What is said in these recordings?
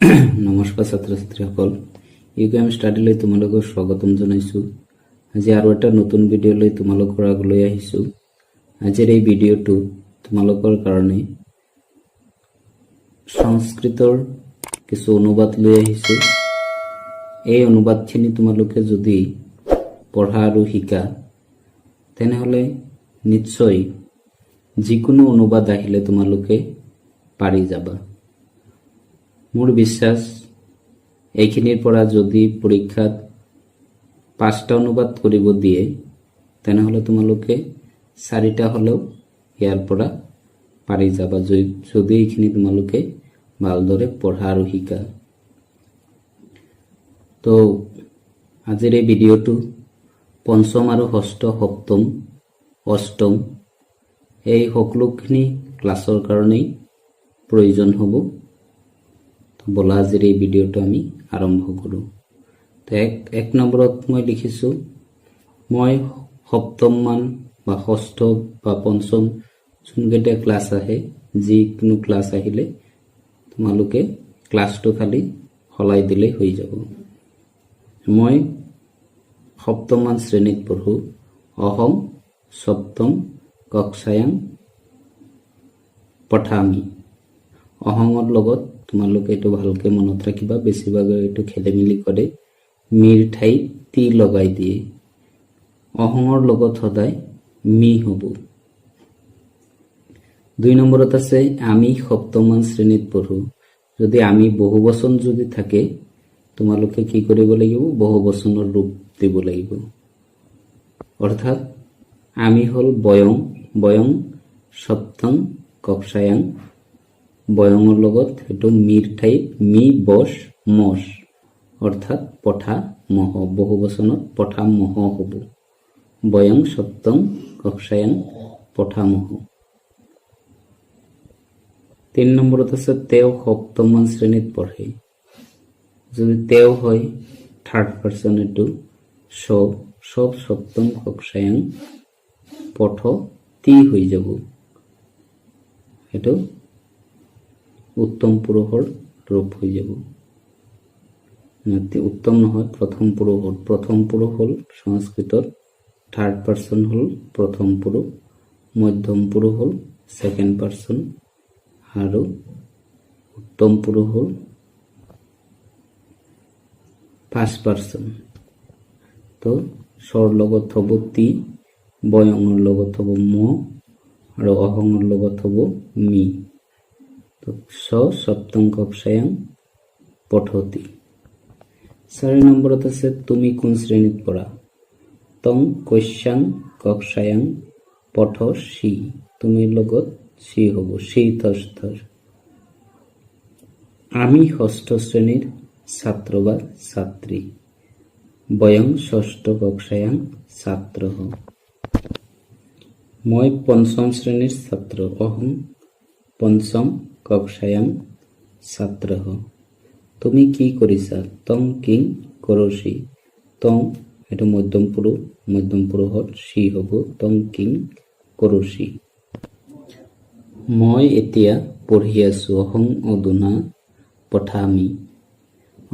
নমস্কাৰ ছাত্ৰ ছাত্ৰীসকল, ইউকেএম ষ্টাডিলৈ তোমালোকক স্বাগতম জনাইছোঁ। আজি আৰু এটা নতুন ভিডিঅ' লৈ তোমালোকৰ আগলৈ আহিছোঁ। আজিৰ এই ভিডিঅ'টো তোমালোকৰ কাৰণে সংস্কৃতৰ কিছু অনুবাদ লৈ আহিছোঁ। এই অনুবাদখিনি তোমালোকে যদি পঢ়া আৰু শিকা তেনেহ'লে নিশ্চয় যিকোনো অনুবাদ আহিলে তোমালোকে পাৰি যাবা। মোৰ বিশ্বাস এইখিনিৰ পৰা যদি পৰীক্ষাত 5টা অনুবাদ কৰিব দিয়ে তেনেহ'লে তোমালোকে 4টা হ'লেও ইয়াৰ পৰা পাৰি যাবা, যদি এইখিনি তোমালোকে ভালদৰে পঢ়া আৰু শিকা। তো আজিৰ এই ভিডিঅ'টো পঞ্চম আৰু ষষ্ঠ, সপ্তম, অষ্টম এই সকলোখিনি ক্লাছৰ কাৰণেই প্ৰয়োজন হ'ব। বলা আজিৰ এই ভিডিঅ'টো আমি আৰম্ভ কৰোঁ। তো এক নম্বৰত মই লিখিছোঁ, মই সপ্তম মান বা ষষ্ঠ বা পঞ্চম যোনকেইটা ক্লাছ আহে, যিকোনো ক্লাছ আহিলে তোমালোকে ক্লাছটো খালি সলাই দিলেই হৈ যাব। মই সপ্তম মান শ্ৰেণীত পঢ়োঁ। অহং সপ্তম কক্ষায়াং পঠামি। অহঙৰ লগত তোমালোকে এইটো ভালকে মনত ৰাখিবা, বেছিভাগে এইটো খেলি মেলি কৰে, মিৰ ঠাইত তি লগাই দিয়ে। অহঙৰ লগত সদায় মি হ'ব। 2 নম্বৰত আছে আমি সপ্তমমান শ্ৰেণীত পঢ়োঁ। যদি আমি বহু বচন যদি থাকে তোমালোকে কি কৰিব লাগিব, বহু বচনৰ ৰূপ দিব লাগিব। অৰ্থাৎ আমি হ'ল বয়ং, বয়ং সপ্তম কক্ষায়াং। বয়ঙৰ লগত সেইটো মিৰ ঠাইত মি বস মস, অৰ্থাৎ পঠা মহ, বহু বচনত পঠা মহ হ'ব। বয়ং সপ্তম কক্ষায়াং পঠা মহ। 3 নম্বৰত আছে তেওঁ সপ্তমমান শ্ৰেণীত পঢ়ে। যদি তেওঁ হয় থাৰ্ড পাৰ্চন, এইটো সব সপ্তম কক্ষায়াং পঠ তি হৈ যাব। এইটো উত্তম পুৰুষৰ ৰূপ হৈ যাব। উত্তম নহয়, প্ৰথম পুৰুষৰ। প্ৰথম পুৰুষ হ'ল সংস্কৃতত থাৰ্ড পাৰ্চন হ'ল প্ৰথম পুৰুষ, মধ্যম পুৰুষ হ'ল ছেকেণ্ড পাৰ্চন আৰু উত্তম পুৰুষ হ'ল ফাৰ্ষ্ট পাৰ্চন। তো স্বৰ লগত হ'ব তি, বয়ঙৰ লগত হ'ব ম আৰু অহঙৰ লগত হ'ব মি। তো সপ্তম কক্ষায়াং পঠতি। 4 নম্বৰত আছে তুমি কোন শ্ৰেণীত পঢ়া। তং কস্যাং কক্ষায়াং পঠসি। তুমিৰ লগত সি হ'ব, সি থৰ। আমি ষষ্ঠ শ্ৰেণীৰ ছাত্ৰ বা ছাত্ৰী। বয়ং ষষ্ঠ কক্ষায়াং ছাত্ৰ। মই পঞ্চম শ্ৰেণীৰ ছাত্ৰ। অহং পঞ্চম কক্ষায়াং ছাত্ৰ। তুমি কি কৰিছা। তং কিং কৰসি। তং এইটো মধ্যম পুৰুষ, মধ্যম পুৰুষত সি হ'ব, তং কিং কৰসি। মই এতিয়া পঢ়ি আছো। অহং অধুনা পঠামি।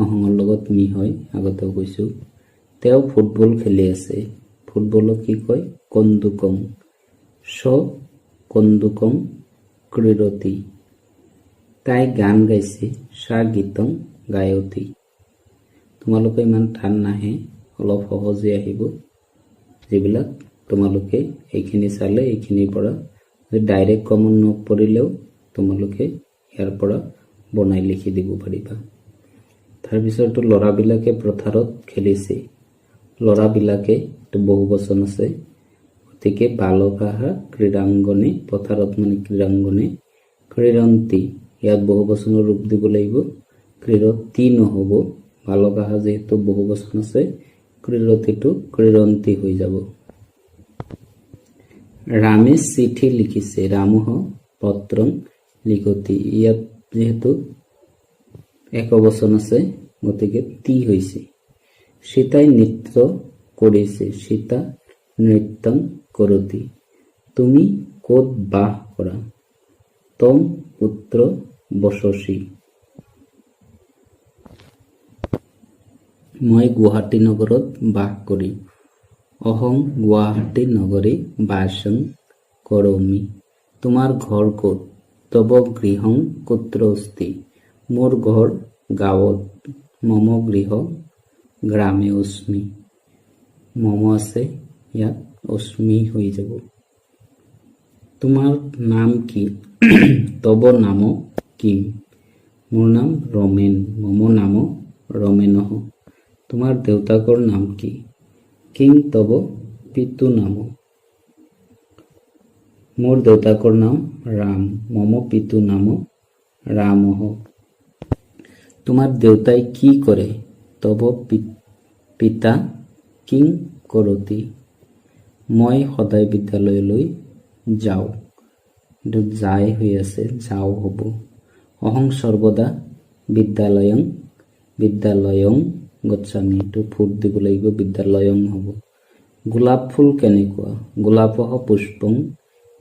অহঙৰ লগত মি হয়, আগতেও কৈছো। তেওঁ ফুটবল খেলি আছে। ফুটবলক কি কয়, কন্দুকম। স কন্দুকম ক্ৰীড়তি। তাই গান গাইছে। সা গীতং গায়তি। তোমালোকে ইমান টান নাহে, অলপ সহজে আহিব। যিবিলাক তোমালোকে এইখিনি চালে এইখিনিৰ পৰা ডাইৰেক্ট কমন নপৰিলেও তোমালোকে ইয়াৰ পৰা বনাই লিখি দিব পাৰিবা। তাৰপিছত ল'ৰাবিলাকে পথাৰত খেলিছে। ল'ৰাবিলাকে বহু বচন আছে, গতিকে বালকাহ ক্ৰীড়াংগনে, পথাৰত মানে ক্ৰীড়াংগনে, ক্ৰীড়ন্তি ইয়াত বহু বচনৰ ৰূপ দিব লাগিব। ক্ৰীড়তি নহ'ব, বালকাহ যিহেতু বহু বচন আছে, ক্ৰীড়তিটো ক্ৰীড়ন্তি হৈ যাব। ৰামে চিঠি লিখিছে। ৰামহ পত্ৰং লিখতি। ইয়াত যিহেতু একবচন আছে গতিকে তি হৈছে। সীতাই নৃত্য কৰিছে। সীতা নৃত্যং কৰতি। তুমি ক'ত বাস কৰা। তম পুত্ৰ বসসি। মই গুৱাহাটী নগৰত বাস কৰি। অহং গুৱাহাটী নগৰী বাসং কৰোমি। তোমাৰ ঘৰ ক'ত? তব গৃহং কুত্ৰ অস্তি। মোৰ ঘৰ গাঁৱত। মম গৃহ গ্ৰামে অস্মি। মম আছে ইয়াত অস্মি হৈ যাব। তোমাৰ নাম কি? তব নাম কিম। মোৰ নাম ৰমেন। মম নাম ৰমেনঃ। তোমাৰ দেউতাকৰ নাম কি? কিং তব পিতু নাম। মোৰ দেউতাকৰ নাম ৰাম। মম পিতু নাম ৰামঃ। তোমাৰ দেউতাই কি কৰে? তব পিতা কিং কৰতি। মই সদায় বিদ্যালয়লৈ যাওঁ। এইটো যাই হৈ আছে, যাওঁ হ'ব। অহং সৰ্বদা বিদ্যালয়ং গচ্ছামি। এইটো ফুট দিব লাগিব, বিদ্যালয়ং হ'ব। গোলাপ ফুল কেনেকুৱা? গোলাপঃ পুষ্পং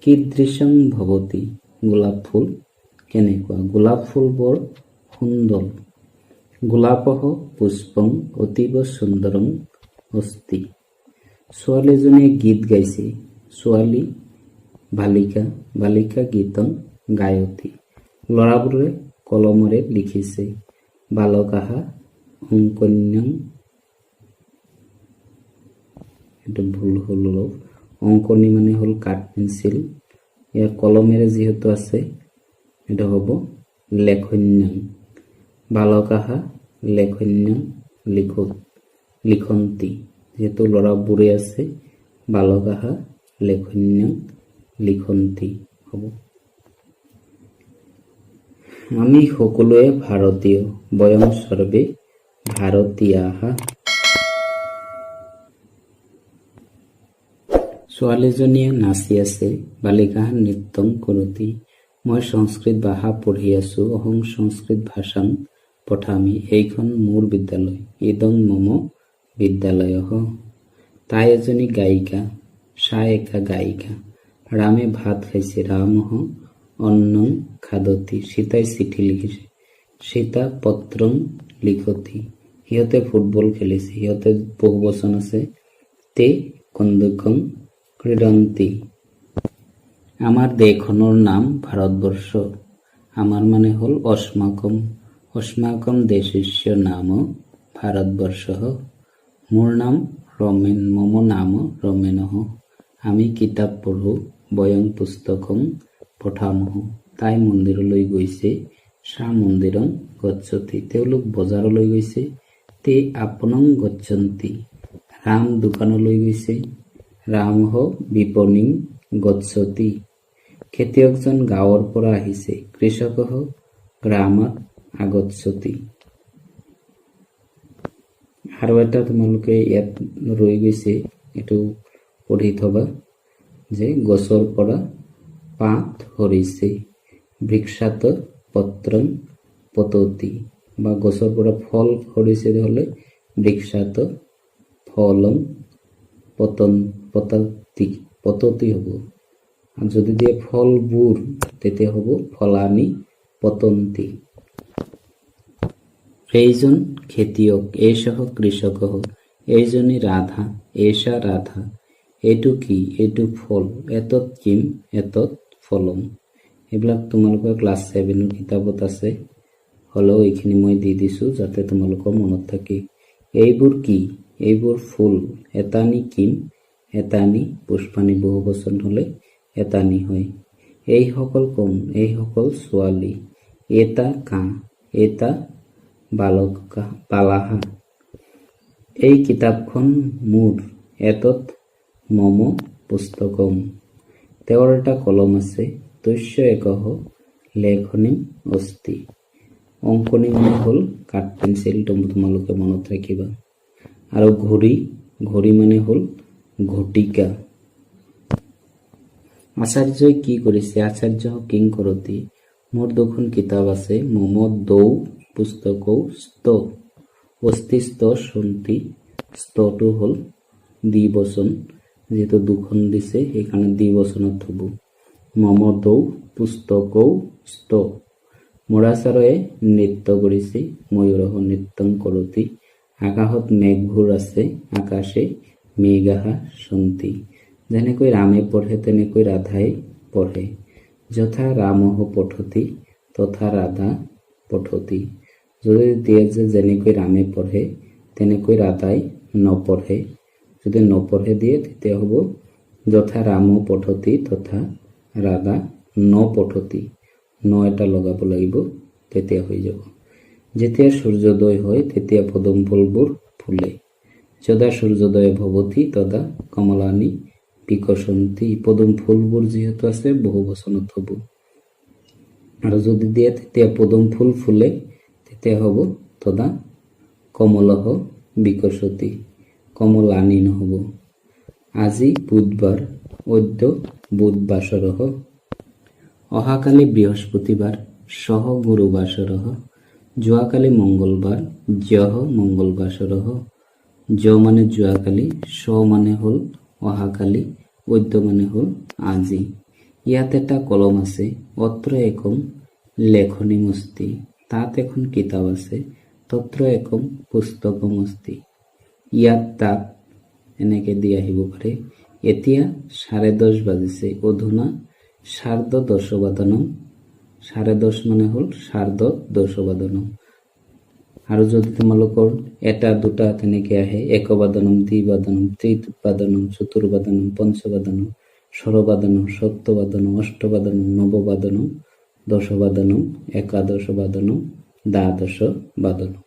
কীদৃশং ভৱতি। গোলাপ ফুল কেনেকুৱা? গোলাপ ফুল বৰ সুন্দৰ। গোলাপঃ পুষ্পং অতীব সুন্দৰং অস্তি। ছোৱালীজনীয়ে গীত গাইছে। ছোৱালী বালিকা গীতং গায়তি। ল'ৰাবোৰে কলমেৰে লিখিছে। বালকাঃ অঙ্কন্যং। এইটো ভুল হ'ল অলপ। অঙ্কনী মানে হ'ল কাঠ পেঞ্চিল। ইয়াৰ কলমেৰে যিহেতু আছে এইটো হ'ব লেখন্যং। বালকাঃ লেখন্যং লিখন্তি। যেহেতু ল'ৰাবোৰে আছে বালকাঃ লেখন্যং লিখন্তি হ'ব। আমি সকলোৱে ভাৰতীয়। বয়ং সৰ্বে ভাৰতীয়াঃ। ছোৱালীজনীয়ে নাচি আছে। বালিকাঃ নৃত্যং কৰতি। মই সংস্কৃত ভাষা পঢ়ি আছো। অহং সংস্কৃত ভাষাং পঠামি। এইখন মোৰ বিদ্যালয়। ইদং মম বিদ্যালয়ঃ। তাই এজনী গায়িকা। সা একা গায়িকা। ৰামে ভাত খাইছে। ৰামঃ অন্নং খাদতি। সীতাই চিঠি লিখিছে। সীতা পত্ৰং লিখতি। সিহঁতে ফুটবল খেলিছে। সিহঁতে বহুবচন আছে। তে কন্দুকং ক্ৰীডন্তি। আমাৰ দেশখনৰ নাম ভাৰতবৰ্ষ। আমাৰ মানে হ'ল অস্মাকম। অস্মাকম দেশস্য নাম ভাৰতবৰ্ষঃ। মোৰ নাম ৰমেন। মম নাম ৰমেনঃ। আমি কিতাপ পঢ়ো। বয়ং পুস্তকং পঠামঃ। তাই মন্দিৰলৈ গৈছে। সা মন্দিৰং গচ্ছতি। তেওঁলোক বজাৰলৈ গৈছে। তে আপনং গচ্ছন্তি। ৰাম দোকানলৈ গৈছে। ৰামঃ বিপণিং গচ্ছতি। খেতিয়কজন গাঁৱৰ পৰা আহিছে। কৃষকঃ গ্ৰামাৎ আগচ্ছতি। আৰু এটা তোমালোকে ইয়াত ৰৈ গৈছে, এইটো পঢ়ি থবা যে গছৰ পৰা পাত সৰিছে। বৃক্ষাত পত্ৰং পততি। বা গছৰ পৰা ফল সৰিছে হ'লে বৃক্ষাত ফলং পততি হ'ব। আৰু যদি দিয়ে ফলবোৰ তেতিয়া হ'ব ফলানি পতন্তি। এইজন খেতিয়ক। এষঃ কৃষকঃ। এইজনী ৰাধা। এষা ৰাধা। এইটো কি? এইটো ফল। এতৎ কিম? এতৎ ফলম। এইবিলাক তোমালোকৰ ক্লাছ 7 কিতাপত আছে। হ'লেও এইখিনি মই দি দিছোঁ যাতে তোমালোকৰ মনত থাকে। এইবোৰ কি? এইবোৰ ফুল। এটানি কিম? এটানি পুষ্পানি বহুবচন হ'লে এটানি হয়। এইসকল কোন? এইসকল ছোৱালী। এটা কাঁ? এটা বালাহা। এই কিতাপখন মোৰ। এতৎ মম পুস্তকম। তেওঁৰ এটা কলম আছে। তস্য একঃ লেখনীম অস্তি। অঙ্কনী মানে হ'ল কাঠ পেঞ্চিল। তোমালোকে মনত ৰাখিবা। আৰু ঘড়ী। ঘড়ী মানে হ'ল ঘটিকা। আচাৰ্যই কি কৰিছে? আচাৰ্য কিং কৰতি। মোৰ দুখন কিতাপ আছে। মম দৌ পুস্তকৌ স্ত। অস্তি স্ত সন্তি। স্তটো হ'ল দ্বিবচন। যেহেতু দুখন দিছে সেইকাৰণে দ্বিবচনত হ'ব। মম দৌ পুস্তকৌ স্ত। মৰাচাৰয়ে নৃত্য কৰিছে। ময়ূৰঃ নৃত্যং কৰতি। আকাশত মেঘবোৰ আছে, আকাশে মেঘ আহা সন্তি। যেনেকৈ ৰামে পঢ়ে তেনেকৈ ৰাধাই পঢ়ে। যথা ৰামহ পঠতি তথা ৰাধা পঠতি। যদি দিয়ে যে যেনেকৈ ৰামে পঢ়ে তেনেকৈ ৰাধাই নপঢ়ে, যদি নপঢ়ে দিয়ে তেতিয়া হ'ব যথা ৰাম পঠতি তথা ৰাধা নপঠতি। ন এটা লগাব লাগিব, তেতিয়া হৈ যাব। যেতিয়া সূৰ্যোদয় হয় তেতিয়া পদুম ফুলবোৰ ফুলে। যদা সূৰ্যোদয় ভৱতি তদা কমলানি বিকশন্তি। পদুম ফুলবোৰ যিহেতু আছে বহু বচনত হ'ব, আৰু যদি দিয়ে তেতিয়া পদুম ফুল ফুলে তেতিয়া হ'ব তদা কমলহ বিকশতি, কমলানি নহ'ব। আজি বুধবাৰ, অদ্য বুধবাসৰঃ। অহাকালি বৃহস্পতিবাৰ, সহ গুৰুবাসৰঃ। যোৱাকালি মঙ্গলবাৰ, জ্যহ মঙ্গলবাসৰঃ। য মানে যোৱাকালি, স মানে হ'ল অহাকালি, অদ্য মানে হ'ল আজি। ইয়াত এটা কলম আছে, অত্র একম লেখনীমস্তি। তাত এখন কিতাপ আছে, তত্র একম পুস্তকমস্তি। ইয়াত তাত এনেকে দি আহিব পাৰে। এতিয়া 10:30 বাজিছে, অধুনা সাৰ্ধদশবাদনম। 10:30 মানে হ'ল সাৰ্ধদশবাদনম। আৰু যদি তোমালোকৰ এটা দুটা তেনেকে আহে, একবাদনম, দ্বিবাদনম, ত্ৰিবাদনম, চতুর্বাদনম, পঞ্চবাদনম, ষড়বাদনম, সপ্তবাদনম, অষ্টবাদনম, নববাদনম, দশবাদনম, একাদশবাদনম, দ্বাদশবাদনম।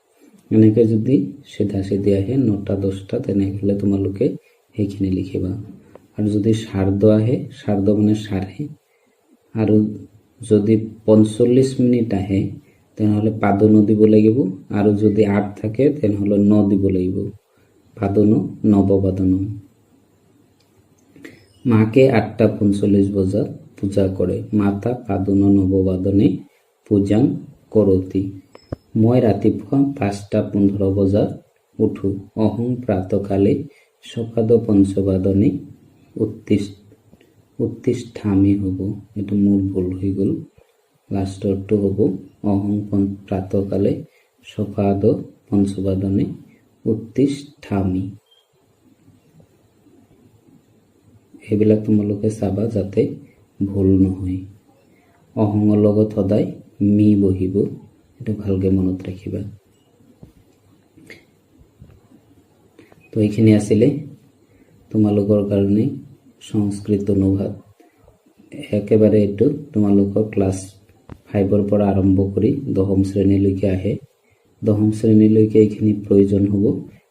এনেকে যদি সিধা সিধি আহে 9টা 10টা তেনেহ'লে তোমালোকে সেইখিনি লিখিবা। আৰু যদি সাৰ্ধ আহে, সাৰ্ধ মানে সাড়ে, আৰু যদি 45 মিনিট আহে তেনেহ'লে পাদন দিব লাগিব, আৰু যদি 8 থাকে তেনেহ'লে 9 দিব লাগিব। পাদন নববাদনম। মাকে 8:45 বজাত পূজা কৰে। মাতা পাদন নববাদনে পূজাং কৰতি। মই ৰাতিপুৱা 5:15 বজাত উঠো। অহং প্ৰাতকালে সপাদ পঞ্চবাদনে উত্তিষ্ঠামি হ'ব। এইটো মোৰ ভুল হৈ গ'ল, লাষ্টৰটো হ'ব অহং প্ৰাতকালে সপাদ পঞ্চবাদনে উত্তিষ্ঠামি। এইবিলাক তোমালোকে চাবা যাতে ভুল নহয়। অহঙৰ লগত সদায় মি বহিব, এইটো ভালকে মনত ৰাখিবা। তো এইখিনি আছিলে তোমালোকৰ কাৰণে সংস্কৃত অনুবাদ। একেবাৰে এইটো তোমালোকৰ ক্লাছ 5ৰ পৰা আৰম্ভ কৰি 10ম শ্ৰেণীলৈকে আহে। 10ম শ্ৰেণীলৈকে এইখিনি প্ৰয়োজন হ'ব।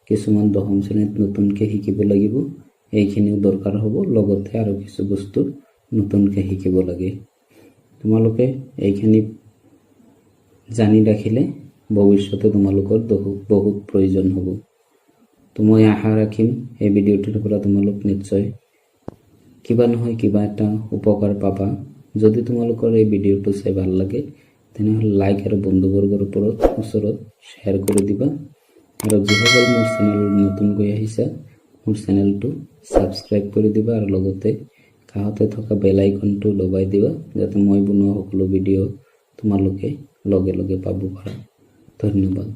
কিছুমান 10ম শ্ৰেণীত নতুনকৈ শিকিব লাগিব, এইখিনিও দৰকাৰ হ'ব। লগতে আৰু কিছু বস্তু নতুনকৈ শিকিব লাগে। তোমালোকে এইখিনি জানি ৰাখিলে ভৱিষ্যতে তোমালোকৰ বহুত প্ৰয়োজন হ'ব। তো মই আশা ৰাখিম এই ভিডিঅ'টোৰ পৰা তোমালোক নিশ্চয় কিবা নহয় কিবা এটা উপকাৰ পাবা। যদি তোমালোকৰ এই ভিডিঅ'টো চাই ভাল লাগে তেনেহ'লে লাইক আৰু বন্ধুবৰ্গৰ ওচৰত শ্বেয়াৰ কৰি দিবা। আৰু যিসকল মোৰ চেনেল নতুনকৈ আহিছা, মোৰ চেনেলটো ছাবস্ক্ৰাইব কৰি দিবা, আৰু লগতে কাষতে থকা বেল আইকনটো দবাই দিবা, যাতে মই বনোৱা সকলো ভিডিঅ' তোমালোকে লগে লগে পাব পাৰা। ধন্যবাদ।